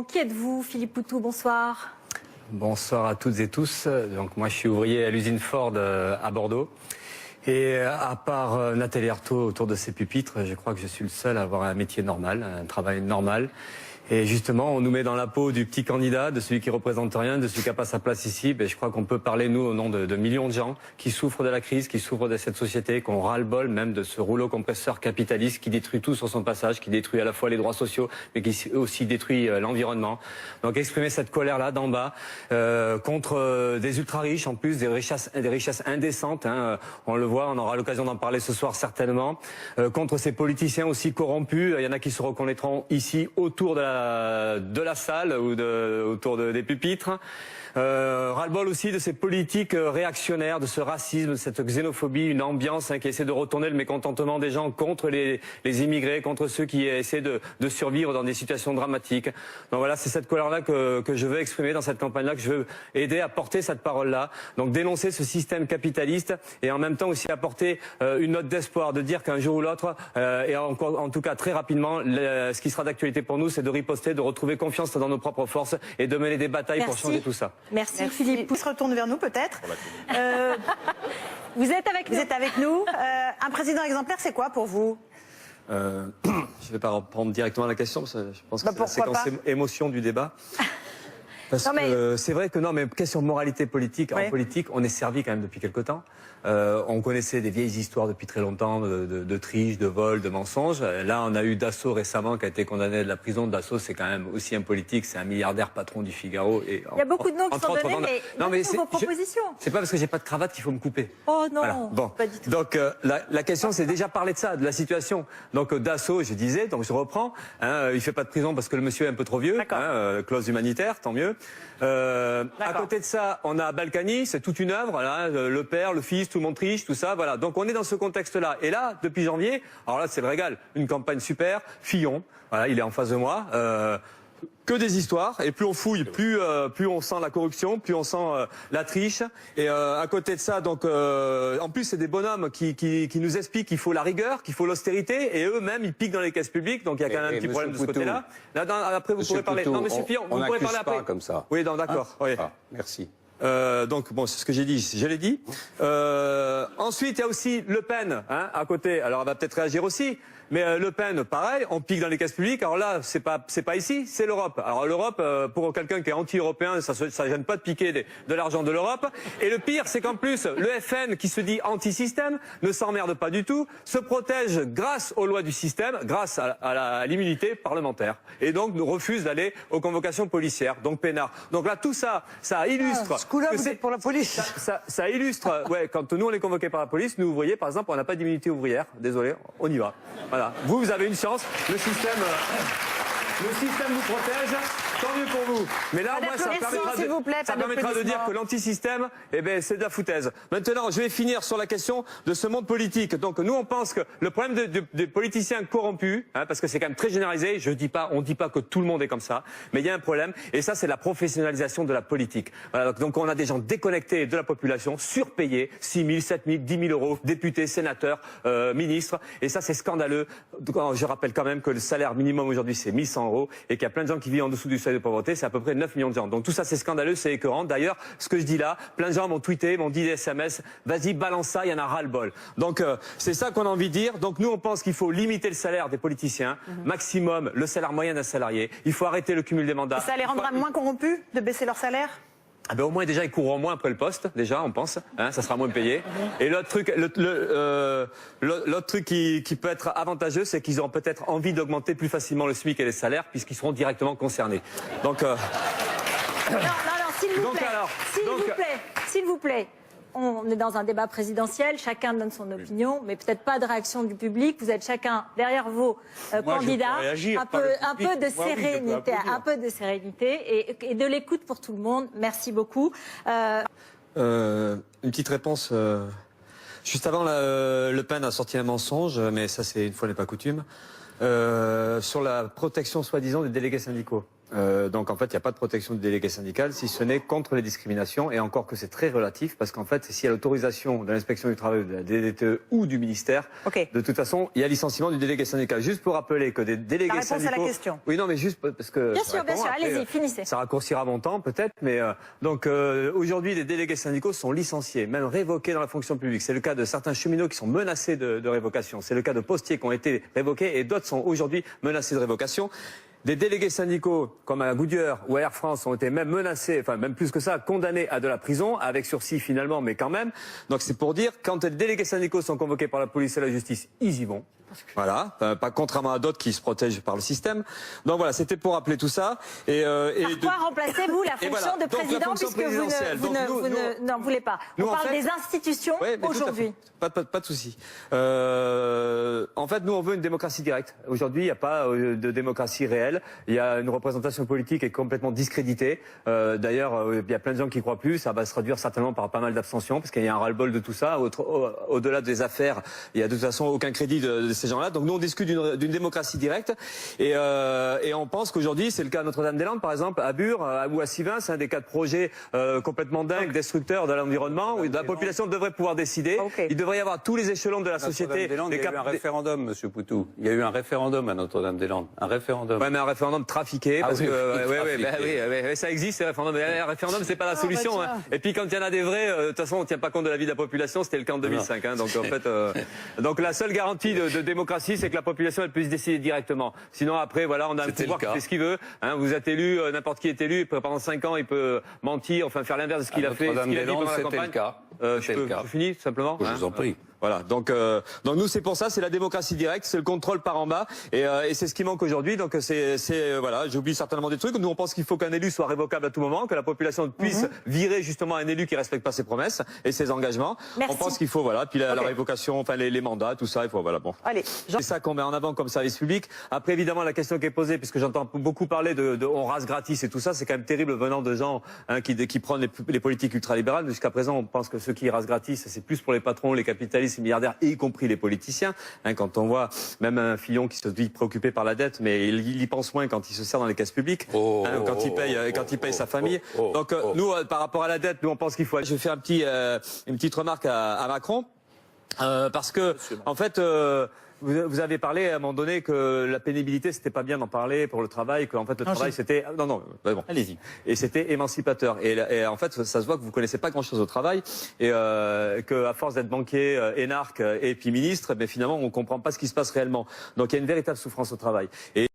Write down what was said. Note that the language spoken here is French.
Qui êtes-vous, Philippe Poutou? Bonsoir. Bonsoir à toutes et tous. Donc moi je suis ouvrier à l'usine Ford à Bordeaux. Et à part Nathalie Arthaud autour de ses pupitres, je crois que je suis le seul à avoir un métier normal, un travail normal. Et justement, on nous met dans la peau du petit candidat, de celui qui représente rien, de celui qui n'a pas sa place ici. Ben, je crois qu'on peut parler, nous, au nom de millions de gens qui souffrent de la crise, qui souffrent de cette société, qu'on ras-le-bol même de ce rouleau compresseur capitaliste qui détruit tout sur son passage, qui détruit à la fois les droits sociaux, mais qui aussi détruit l'environnement. Donc exprimer cette colère-là d'en bas contre des ultra-riches, en plus des richesses indécentes. Hein, on le voit, on aura l'occasion d'en parler ce soir certainement. Contre ces politiciens aussi corrompus. Il y en a qui se reconnaîtront ici autour de la salle ou autour des pupitres. Ras-le-bol aussi de ces politiques réactionnaires, de ce racisme, de cette xénophobie, une ambiance qui essaie de retourner le mécontentement des gens contre les immigrés, contre ceux qui essaient de survivre dans des situations dramatiques. Donc voilà, c'est cette colère-là que je veux exprimer dans cette campagne-là, que je veux aider à porter cette parole-là. Donc dénoncer ce système capitaliste et en même temps aussi apporter une note d'espoir, de dire qu'un jour ou l'autre, et en tout cas très rapidement, ce qui sera d'actualité pour nous, c'est de riposter, de retrouver confiance dans nos propres forces et de mener des batailles pour changer tout ça. Merci Philippe. Il se retourne vers nous peut-être. Vous êtes avec nous. Vous êtes avec nous. Un président exemplaire, c'est quoi pour vous? Je ne vais pas reprendre directement la question, parce que je pense que c'est la séquence émotion du débat. Parce que c'est vrai que non, mais question de moralité politique, en politique, on est servi quand même depuis quelque temps. On connaissait des vieilles histoires depuis très longtemps de triche, de vol, de mensonges. Là, on a eu Dassault récemment qui a été condamné de la prison. Dassault, c'est quand même aussi un politique, c'est un milliardaire patron du Figaro. Et il y a beaucoup de noms qui sont donnés, mais vos propositions. C'est pas parce que j'ai pas de cravate qu'il faut me couper. Oh non, voilà. Bon. Pas du tout. Donc la question, c'est déjà parler de ça, de la situation. Donc Dassault, je disais, donc je reprends. Hein, il fait pas de prison parce que le monsieur est un peu trop vieux. Hein, clause humanitaire, tant mieux. À côté de ça, on a Balkany, c'est toute une œuvre, là, le père, le fils, tout le monde triche, tout ça, voilà. Donc on est dans ce contexte-là. Et là, depuis janvier, alors là c'est le régal, une campagne super, Fillon, voilà, il est en face de moi. Que des histoires, et plus on fouille, plus on sent la corruption, plus on sent la triche. Et à côté de ça, donc en plus c'est des bonhommes qui nous expliquent qu'il faut la rigueur, qu'il faut l'austérité, et eux-mêmes ils piquent dans les caisses publiques, donc il y a quand même un petit problème de ce côté-là. Là après vous pourrez parler. Non, Monsieur Fillon, vous pourrez parler après. Comme ça. Oui, d'accord. Oui. Ah, merci. Donc bon, c'est ce que j'ai dit, je l'ai dit. Ensuite, il y a aussi Le Pen, hein, à côté. Alors, elle va peut-être réagir aussi. Mais Le Pen, pareil, on pique dans les caisses publiques. Alors là, c'est pas ici, c'est l'Europe. Alors l'Europe, pour quelqu'un qui est anti-européen, ça gêne pas de piquer de l'argent de l'Europe. Et le pire, c'est qu'en plus, le FN, qui se dit anti-système, ne s'emmerde pas du tout, se protège grâce aux lois du système, grâce à l'immunité parlementaire. Et donc, nous refuse d'aller aux convocations policières, donc peinard. Donc là, tout ça, ça illustre. Ce coup-là, vous êtes pour la police. Ça illustre, ouais, quand nous on est convoqués par la police, nous ouvriers, par exemple, on n'a pas d'immunité ouvrière. Désolé, on y va. Voilà. Vous avez une chance. Le système vous protège. Tant mieux pour vous. Mais là, moi, ça permettra de dire que l'antisystème, eh ben, c'est de la foutaise. Maintenant, je vais finir sur la question de ce monde politique. Donc, nous, on pense que le problème des politiciens corrompus, hein, parce que c'est quand même très généralisé, on dit pas que tout le monde est comme ça, mais il y a un problème, et ça, c'est la professionnalisation de la politique. Voilà, donc, on a des gens déconnectés de la population, surpayés, 6 000, 7 000, 10 000 euros, députés, sénateurs, ministres, et ça, c'est scandaleux. Je rappelle quand même que le salaire minimum aujourd'hui, c'est 1 100 euros, et qu'il y a plein de gens qui vivent en dessous du seuil de pauvreté, c'est à peu près 9 millions de gens. Donc tout ça, c'est scandaleux, c'est écœurant. D'ailleurs, ce que je dis là, plein de gens m'ont tweeté, m'ont dit des SMS, vas-y, balance ça, il y en a ras-le-bol. Donc c'est ça qu'on a envie de dire. Donc nous, on pense qu'il faut limiter le salaire des politiciens, maximum le salaire moyen d'un salarié. Il faut arrêter le cumul des mandats. Ça les rendra moins corrompus de baisser leur salaire? Ah ben au moins déjà ils courront moins après le poste, déjà on pense, hein, ça sera moins payé. Et l'autre truc, l'autre truc qui peut être avantageux, c'est qu'ils auront peut-être envie d'augmenter plus facilement le SMIC et les salaires puisqu'ils seront directement concernés. Donc non, s'il vous plaît. On est dans un débat présidentiel, chacun donne son opinion, mais peut-être pas de réaction du public. Vous êtes chacun derrière vos candidats. Un peu de sérénité et de l'écoute pour tout le monde. Merci beaucoup. Une petite réponse. Juste avant, Le Pen a sorti un mensonge, mais ça c'est une fois n'est pas coutume, sur la protection soi-disant des délégués syndicaux. Donc en fait, il n'y a pas de protection du délégué syndical, si ce n'est contre les discriminations, et encore que c'est très relatif, parce qu'en fait, s'il y a l'autorisation de l'inspection du travail, de la DDTE ou du ministère, de toute façon, il y a licenciement du délégué syndical. Juste pour rappeler que des délégués syndicaux... La réponse à la question. Oui, non, mais juste parce que... Bien sûr, allez-y, finissez. Ça raccourcira mon temps, peut-être, mais donc aujourd'hui, les délégués syndicaux sont licenciés, même révoqués dans la fonction publique. C'est le cas de certains cheminots qui sont menacés de révocation. C'est le cas de postiers qui ont été révoqués, et d'autres sont aujourd'hui menacés de révocation. Des délégués syndicaux comme à Goodyear ou à Air France ont été même menacés, enfin même plus que ça, condamnés à de la prison, avec sursis finalement, mais quand même. Donc c'est pour dire, quand les délégués syndicaux sont convoqués par la police et la justice, ils y vont. Voilà, pas contrairement à d'autres qui se protègent par le système. Donc voilà, c'était pour rappeler tout ça. Par quoi remplacez-vous la fonction de président, puisque vous n'en voulez pas? On parle des institutions aujourd'hui. Pas de souci. En fait, nous, on veut une démocratie directe. Aujourd'hui, il n'y a pas de démocratie réelle. Il y a une représentation politique qui est complètement discréditée. D'ailleurs, il y a plein de gens qui ne croient plus. Ça va se traduire certainement par pas mal d'abstentions, parce qu'il y a un ras-le-bol de tout ça. Au-delà des affaires, il n'y a de toute façon aucun crédit de ces gens-là. Donc nous, on discute d'une démocratie directe. Et on pense qu'aujourd'hui, c'est le cas à Notre-Dame-des-Landes, par exemple, à Bure ou à Sivins, c'est un des cas de projets complètement dingues, destructeurs de l'environnement, où la population devrait pouvoir décider. Il devrait y avoir tous les échelons de la société. Il y a eu un référendum, Monsieur Poutou. Il y a eu un référendum à Notre-Dame-des-Landes. Un référendum. Ouais, mais un référendum trafiqué. Parce que ça existe, ces référendums. Mais un référendum, c'est pas la solution. Et puis quand il y en a des vrais, de toute façon, on ne tient pas compte de la vie de la population. C'était le cas en 2005. Donc en fait, donc la seule garantie de démocratie, c'est que la population elle puisse décider directement. Sinon après, voilà, on a un pouvoir qui fait ce qu'il veut. Vous êtes élu, n'importe qui est élu. Pendant 5 ans, il peut mentir, enfin faire l'inverse de ce qu'il a fait. Notre-Dame-des-Landes, c'était le cas. Je finis simplement. Je vous en prie. Voilà, donc nous c'est pour ça, c'est la démocratie directe, c'est le contrôle par en bas, et c'est ce qui manque aujourd'hui. Donc voilà, j'oublie certainement des trucs. Nous on pense qu'il faut qu'un élu soit révocable à tout moment, que la population puisse virer justement un élu qui respecte pas ses promesses et ses engagements. Merci. On pense qu'il faut puis la révocation, enfin les mandats, tout ça, il faut bon. Allez, c'est ça qu'on met en avant comme service public. Après évidemment la question qui est posée, puisque j'entends beaucoup parler de on rase gratis et tout ça, c'est quand même terrible venant de gens qui prennent les politiques ultralibérales. Jusqu'à présent, on pense que ceux qui rasent gratis, c'est plus pour les patrons, les capitalistes, les milliardaires, y compris les politiciens. Quand on voit même un Fillon qui se dit préoccupé par la dette, mais il y pense moins quand il se sert dans les caisses publiques, quand il paye sa famille. Donc nous, par rapport à la dette, nous on pense qu'il faut. Je vais faire une petite remarque à Macron, parce que en fait. Vous avez parlé à un moment donné que la pénibilité c'était pas bien d'en parler pour le travail, qu'en fait le travail c'était bon. Allez-y. Et c'était émancipateur. Et en fait ça se voit que vous connaissez pas grand-chose au travail et que à force d'être banquier, énarque et puis ministre, mais finalement on comprend pas ce qui se passe réellement. Donc il y a une véritable souffrance au travail. Et